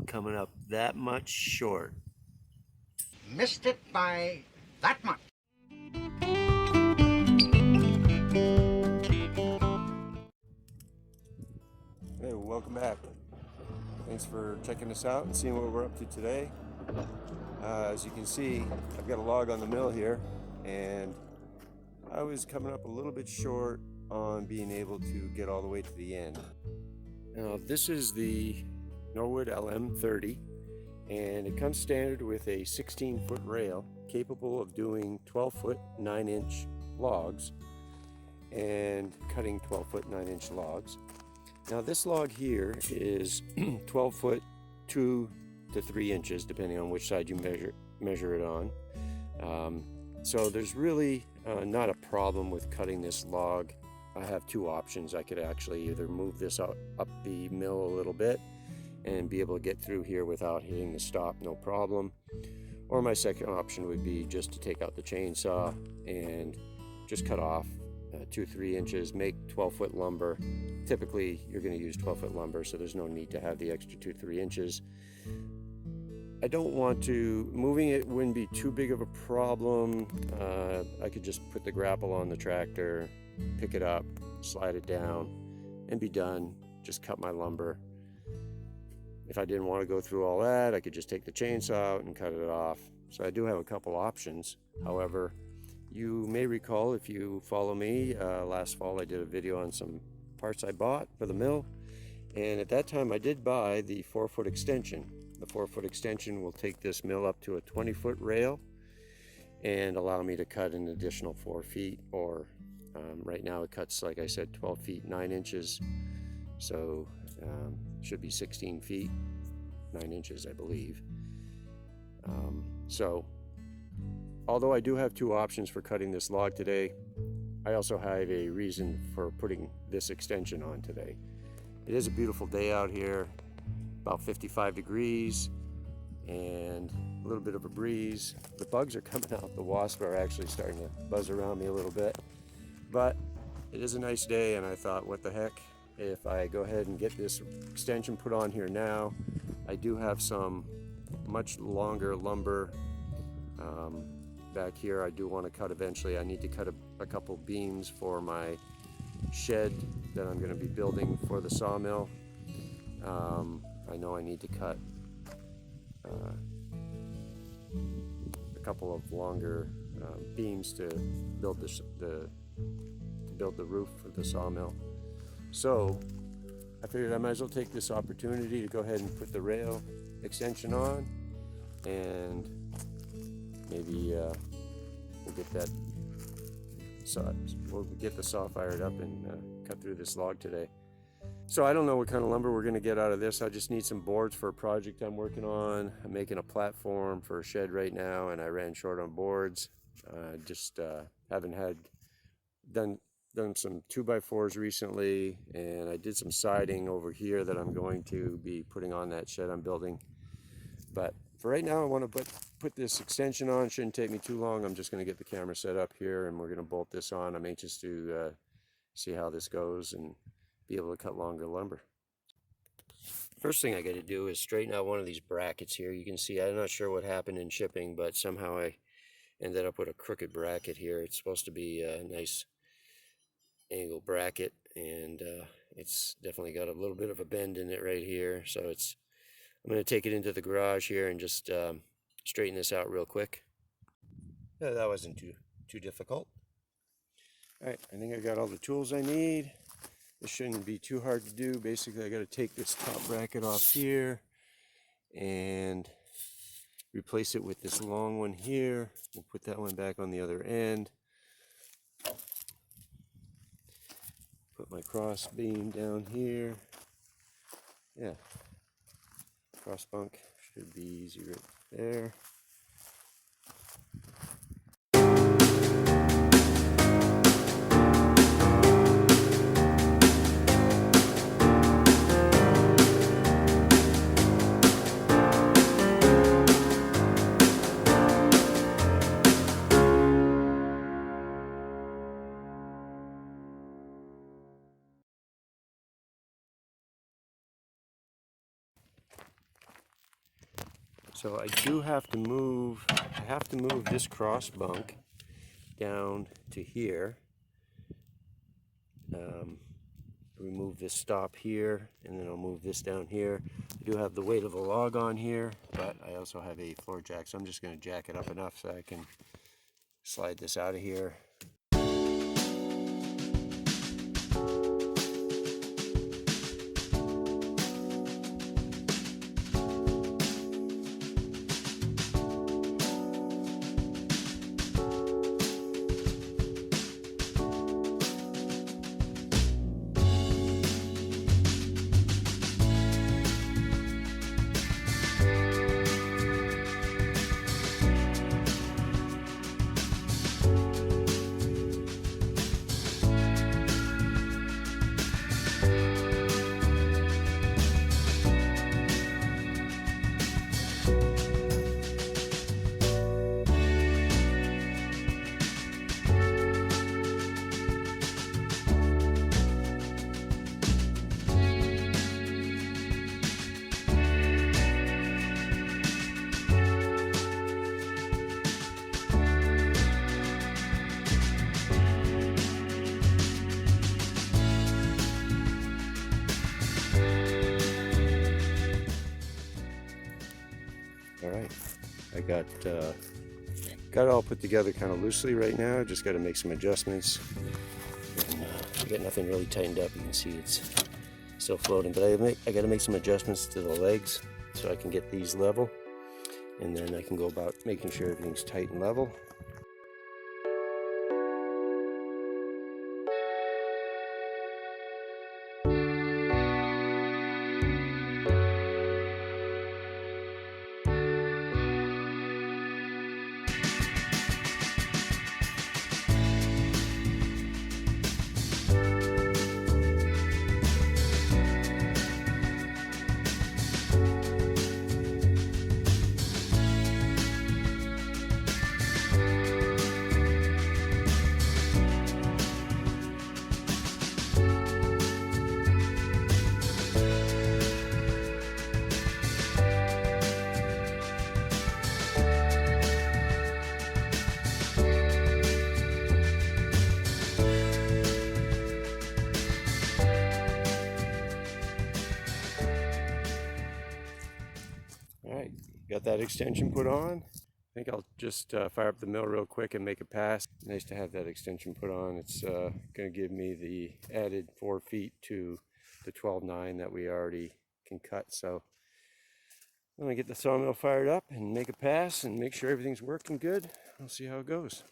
coming up that much short. Missed it by that much. Hey, welcome back. Thanks for checking us out and seeing what we're up to today. As you can see, I've got a log on the mill here, and I was coming up a little bit short on being able to get all the way to the end. Now, this is the Norwood LM30, and it comes standard with a 16-foot rail capable of doing 12-foot 9-inch logs and cutting 12-foot 9-inch logs. Now, this log here is 12 foot 2 to 3 inches, depending on which side you measure it on. So there's really not a problem with cutting this log. I have two options. I could actually either move this up the mill a little bit and be able to get through here without hitting the stop, no problem. Or my second option would be just to take out the chainsaw and just cut off 2-3 inches, make 12-foot lumber. Typically you're going to use 12-foot lumber, so there's no need to have the extra 2-3 inches. I don't want to, moving it wouldn't be too big of a problem. I could just put the grapple on the tractor, pick it up, slide it down, and be done. Just cut my lumber. If I didn't want to go through all that, I could just take the chainsaw out and cut it off. So I do have a couple options. However, you may recall, if you follow me, last fall I did a video on some parts I bought for the mill, and at that time I did buy the 4-foot extension. The 4-foot extension will take this mill up to a 20-foot rail and allow me to cut an additional 4 feet, or right now it cuts, like I said, 12 feet 9 inches, so should be 16 feet 9 inches, I believe. So although I do have two options for cutting this log today, I also have a reason for putting this extension on today. It is a beautiful day out here, about 55 degrees and a little bit of a breeze. The bugs are coming out. The wasps are actually starting to buzz around me a little bit. But it is a nice day, and I thought, what the heck, if I go ahead and get this extension put on here now. I do have some much longer lumber back here I do want to cut eventually. I need to cut a couple beams for my shed that I'm going to be building for the sawmill. I know I need to cut a couple of longer beams to build the roof for the sawmill. So I figured I might as well take this opportunity to go ahead and put the rail extension on, and maybe we'll get the saw fired up and cut through this log today. So I don't know what kind of lumber we're going to get out of this. I just need some boards for a project I'm working on. I'm making a platform for a shed right now, and I ran short on boards. Haven't done some 2x4s recently, and I did some siding over here that I'm going to be putting on that shed I'm building. But for right now, I want to put this extension on. It shouldn't take me too long. I'm just going to get the camera set up here, and we're going to bolt this on. I'm anxious to see how this goes and be able to cut longer lumber. First thing I got to do is straighten out one of these brackets here. You can see I'm not sure what happened in shipping, but somehow I ended up with a crooked bracket here. It's supposed to be a nice angle bracket, and it's definitely got a little bit of a bend in it right here. So I'm going to take it into the garage here and just straighten this out real quick. Yeah, that wasn't too difficult. All right, I think I got all the tools I need. This shouldn't be too hard to do. Basically, I got to take this top bracket off here and replace it with this long one here. We'll put that one back on the other end. Put my cross beam down here. Yeah, cross bunk should be easy right there. So I do have to move, this cross bunk down to here. Remove this stop here, and then I'll move this down here. I do have the weight of the log on here, but I also have a floor jack, so I'm just going to jack it up enough so I can slide this out of here. All right, I got it all put together kind of loosely right now. Just got to make some adjustments. And, I got nothing really tightened up. You can see it's still floating, but I got to make some adjustments to the legs so I can get these level, and then I can go about making sure everything's tight and level. Alright, got that extension put on. I think I'll just fire up the mill real quick and make a pass. Nice to have that extension put on. It's going to give me the added 4 feet to the 12.9 that we already can cut. So I'm going to get the sawmill fired up and make a pass and make sure everything's working good. We'll see how it goes.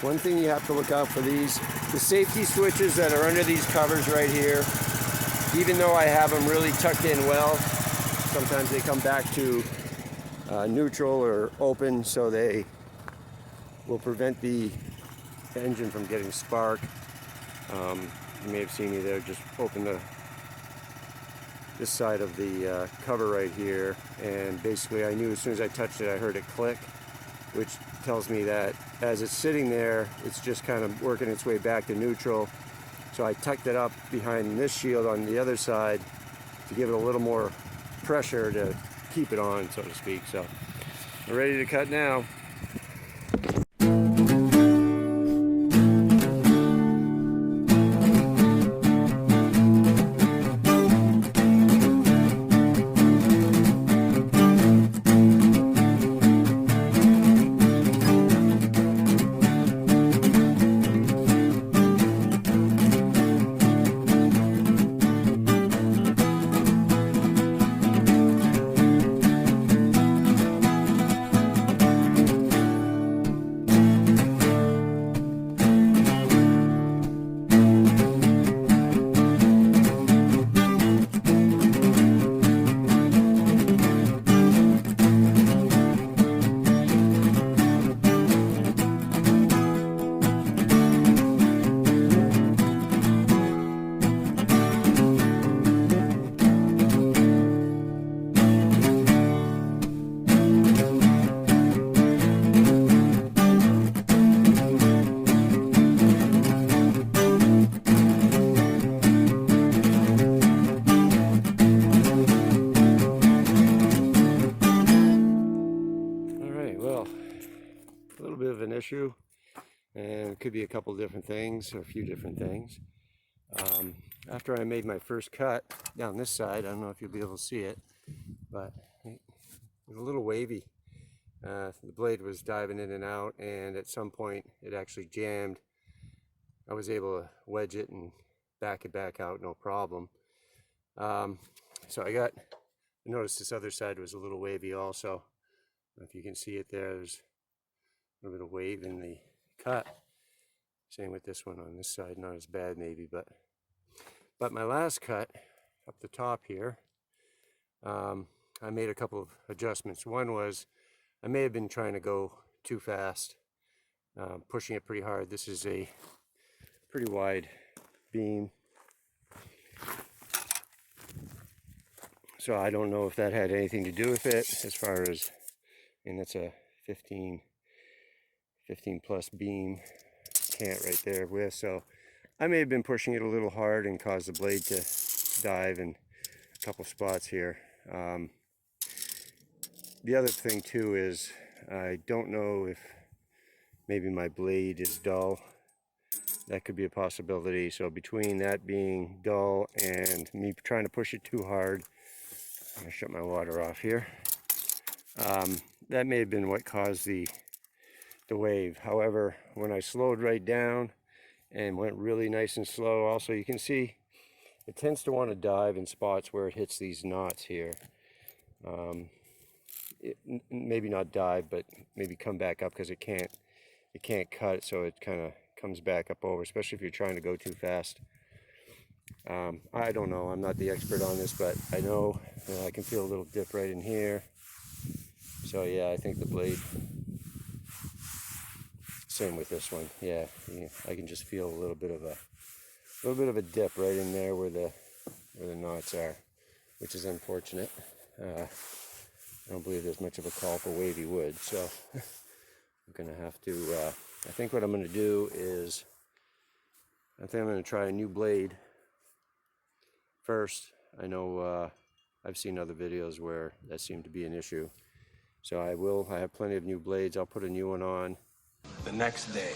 One thing you have to look out for these, the safety switches that are under these covers right here, even though I have them really tucked in well, sometimes they come back to neutral or open, so they will prevent the engine from getting spark. You may have seen me there, just open this side of the cover right here, and basically I knew as soon as I touched it I heard it click, which tells me that as it's sitting there, it's just kind of working its way back to neutral. So I tucked it up behind this shield on the other side to give it a little more pressure to keep it on, so to speak. So we're ready to cut now. issue, and it could be a couple different things, or a few different things. After I made my first cut down this side, I don't know if you'll be able to see it, but it was a little wavy. The blade was diving in and out, and at some point it actually jammed. I was able to wedge it and back it back out, no problem. So I noticed this other side was a little wavy also. If you can see it there, there's a little bit of wave in the cut. Same with this one on this side, not as bad maybe, but my last cut up the top here, I made a couple of adjustments. One was I may have been trying to go too fast, pushing it pretty hard. This is a pretty wide beam, so I don't know if that had anything to do with it, as far as, and that's a 15 plus beam cant right there with, so I may have been pushing it a little hard and caused the blade to dive in a couple spots here. The other thing too is I don't know if maybe my blade is dull. That could be a possibility. So between that being dull and me trying to push it too hard, I'm going to shut my water off here. That may have been what caused the wave. However, when I slowed right down and went really nice and slow, also you can see it tends to want to dive in spots where it hits these knots here. Maybe not dive, but maybe come back up, because it can't cut, so it kind of comes back up over, especially if you're trying to go too fast. I don't know, I'm not the expert on this, but I know, I can feel a little dip right in here. So yeah, I think the blade, same with this one. Yeah, I can just feel a little bit of a dip right in there where the knots are, which is unfortunate. I don't believe there's much of a call for wavy wood, so I'm gonna have to, I think what I'm gonna do is, I think I'm gonna try a new blade first. I know I've seen other videos where that seemed to be an issue. So I have plenty of new blades. I'll put a new one on the next day.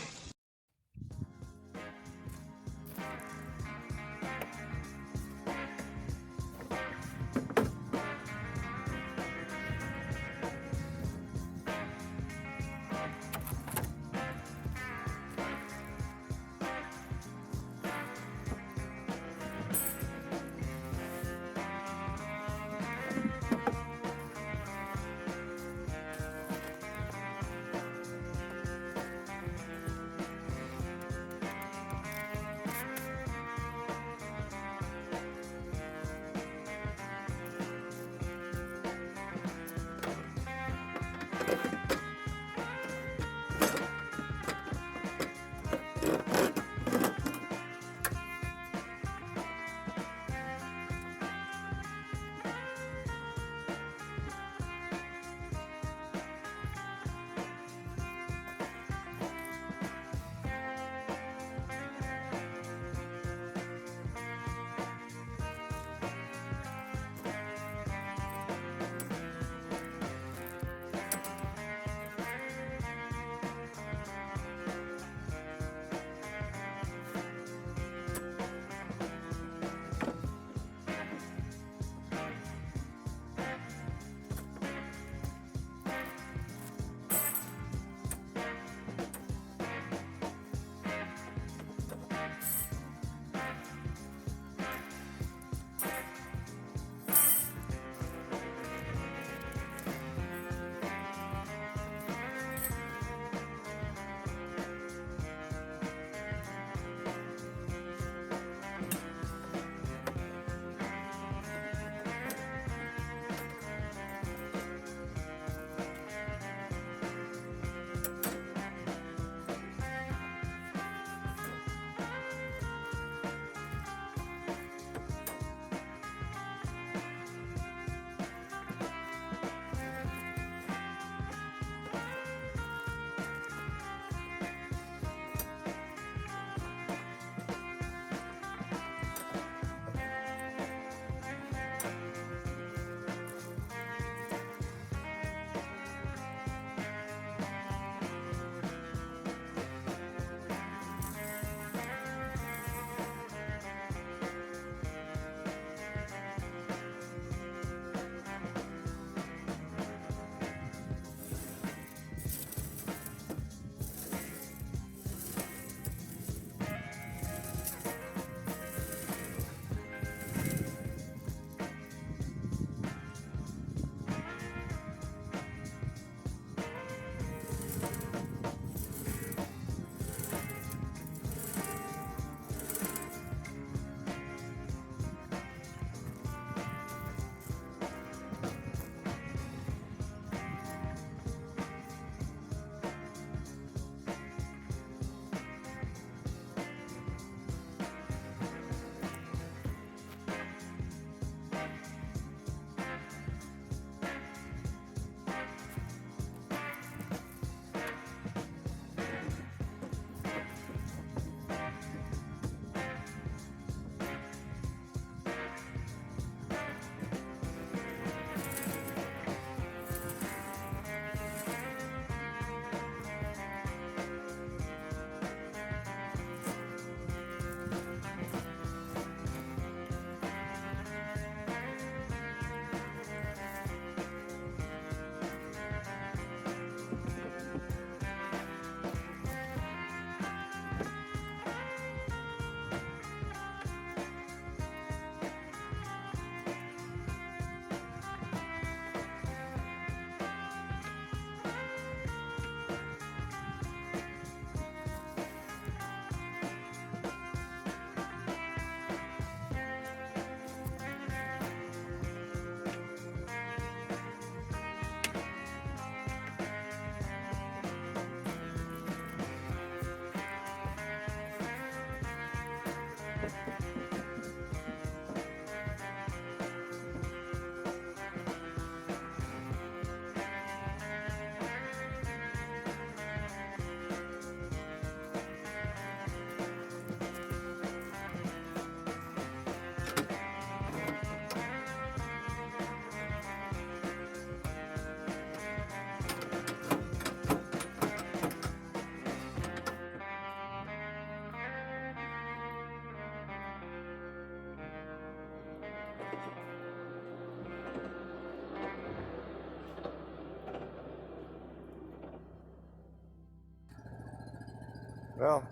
Well,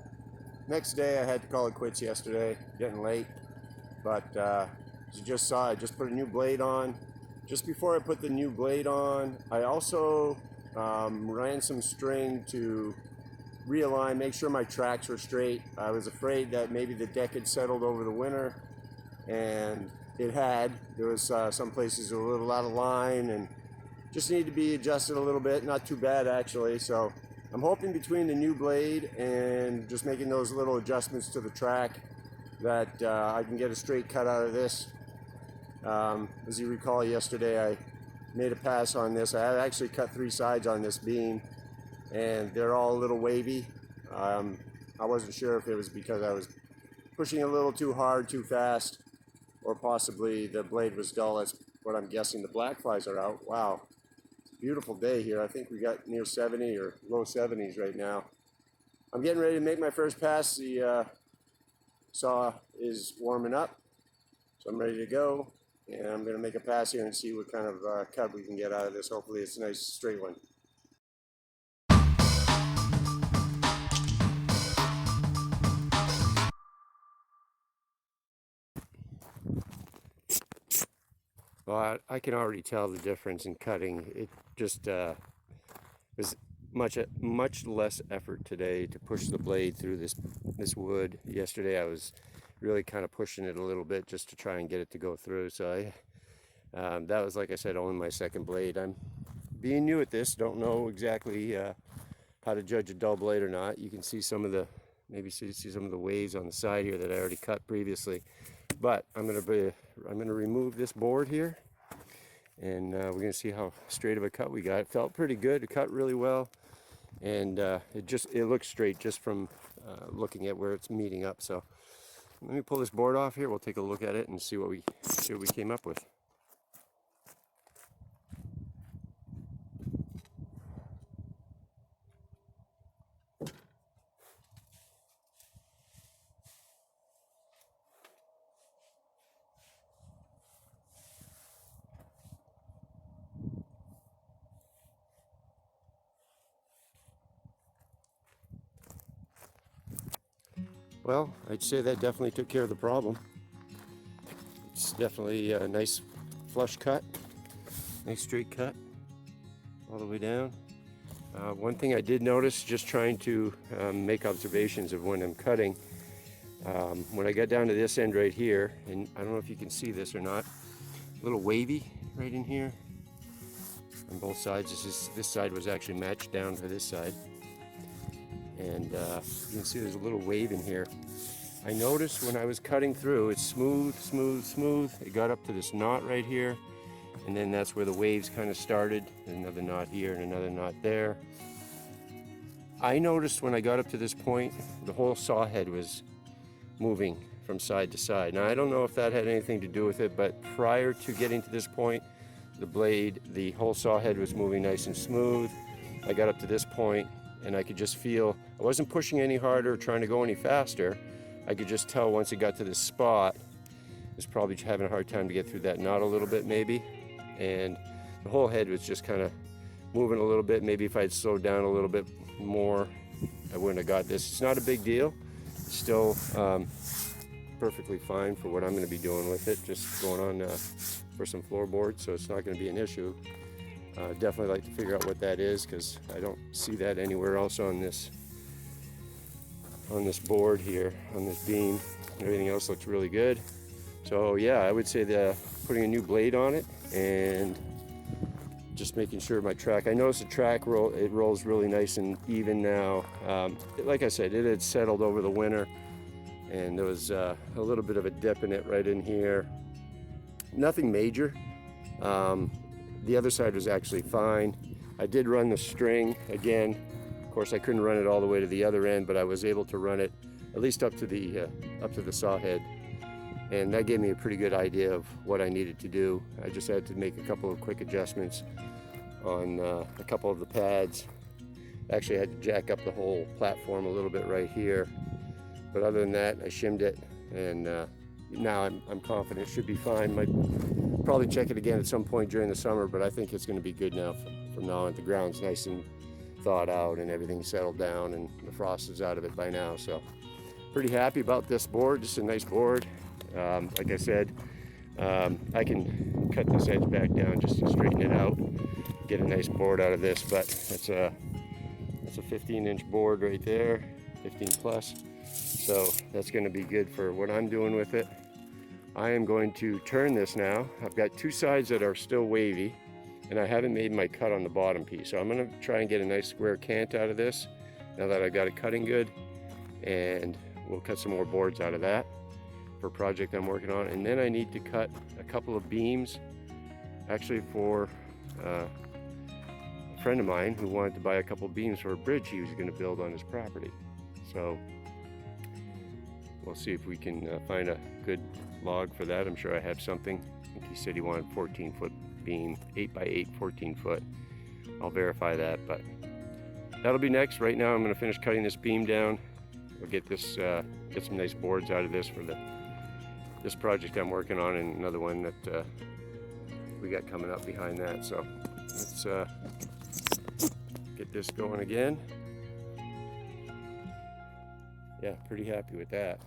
next day I had to call it quits yesterday, getting late, but as you just saw, I just put a new blade on. Just before I put the new blade on, I also ran some string to realign, make sure my tracks were straight. I was afraid that maybe the deck had settled over the winter, and it had. There was some places that were a little out of line and just needed to be adjusted a little bit. Not too bad actually. So I'm hoping between the new blade and just making those little adjustments to the track that I can get a straight cut out of this. As you recall, yesterday I made a pass on this. I had actually cut 3 sides on this beam, and they're all a little wavy. I wasn't sure if it was because I was pushing a little too hard, too fast, or possibly the blade was dull. That's what I'm guessing. The black flies are out. Wow, beautiful day here. I think we got near 70 or low 70s right now. I'm getting ready to make my first pass. The saw is warming up, so I'm ready to go. And I'm going to make a pass here and see what kind of cut we can get out of this. Hopefully it's a nice straight one. Well, I can already tell the difference in cutting. It just was much less effort today to push the blade through this wood. Yesterday I was really kind of pushing it a little bit just to try and get it to go through. So that was, like I said, only my second blade. I'm being new at this, don't know exactly how to judge a dull blade or not. You can see some of the, maybe see some of the waves on the side here that I already cut previously. But I'm gonna remove this board here, and we're gonna see how straight of a cut we got. It felt pretty good. It cut really well, and it looks straight just from looking at where it's meeting up. So let me pull this board off here. We'll take a look at it and see what we came up with. Well, I'd say that definitely took care of the problem. It's definitely a nice flush cut, nice straight cut all the way down. One thing I did notice, just trying to make observations of when I'm cutting, when I got down to this end right here, and I don't know if you can see this or not, a little wavy right in here on both sides. This side was actually matched down to this side. And you can see there's a little wave in here. I noticed when I was cutting through, it's smooth, smooth, smooth. It got up to this knot right here, and then that's where the waves kind of started. Another knot here and another knot there. I noticed when I got up to this point, the whole saw head was moving from side to side. Now, I don't know if that had anything to do with it, but prior to getting to this point, the whole saw head was moving nice and smooth. I got up to this point, and I could just feel, I wasn't pushing any harder or trying to go any faster. I could just tell once it got to this spot, it was probably having a hard time to get through that knot a little bit maybe. And the whole head was just kind of moving a little bit. Maybe if I'd slowed down a little bit more, I wouldn't have got this. It's not a big deal. It's still perfectly fine for what I'm going to be doing with it. Just going on for some floorboards, so it's not going to be an issue. Definitely like to figure out what that is, because I don't see that anywhere else on this board here, on this beam. Everything else looks really good. So yeah, I would say putting a new blade on it and just making sure my track, I noticed the track it rolls really nice and even now. Like I said, it had settled over the winter, and there was a little bit of a dip in it right in here. Nothing major. The other side was actually fine. I did run the string again. Of course, I couldn't run it all the way to the other end, but I was able to run it at least up to the saw head, and that gave me a pretty good idea of what I needed to do. I just had to make a couple of quick adjustments on a couple of the pads. Actually, I had to jack up the whole platform a little bit right here, but other than that, I shimmed it, and now I'm confident it should be fine. Might probably check it again at some point during the summer, but I think it's going to be good now from now on. The ground's nice and thawed out and everything's settled down and the frost is out of it by now. So pretty happy about this board. Just a nice board. Like I said, I can cut this edge back down just to straighten it out, get a nice board out of this, but it's a 15-inch board right there, 15 plus. So that's going to be good for what I'm doing with it. I am going to turn this now. I've got two sides that are still wavy, and I haven't made my cut on the bottom piece. So I'm going to try and get a nice square cant out of this now that I got it cutting good, and we'll cut some more boards out of that for a project I'm working on. And then I need to cut a couple of beams, actually for a friend of mine who wanted to buy a couple of beams for a bridge he was going to build on his property. So we'll see if we can find a good log for that. I'm sure I have something. I think he said he wanted 14-foot beam, 8x8, 14 foot. I'll verify that, but that'll be next. Right now I'm going to finish cutting this beam down. We'll get this, get some nice boards out of this for this project I'm working on, and another one that we got coming up behind that. So let's get this going again. Yeah, pretty happy with that.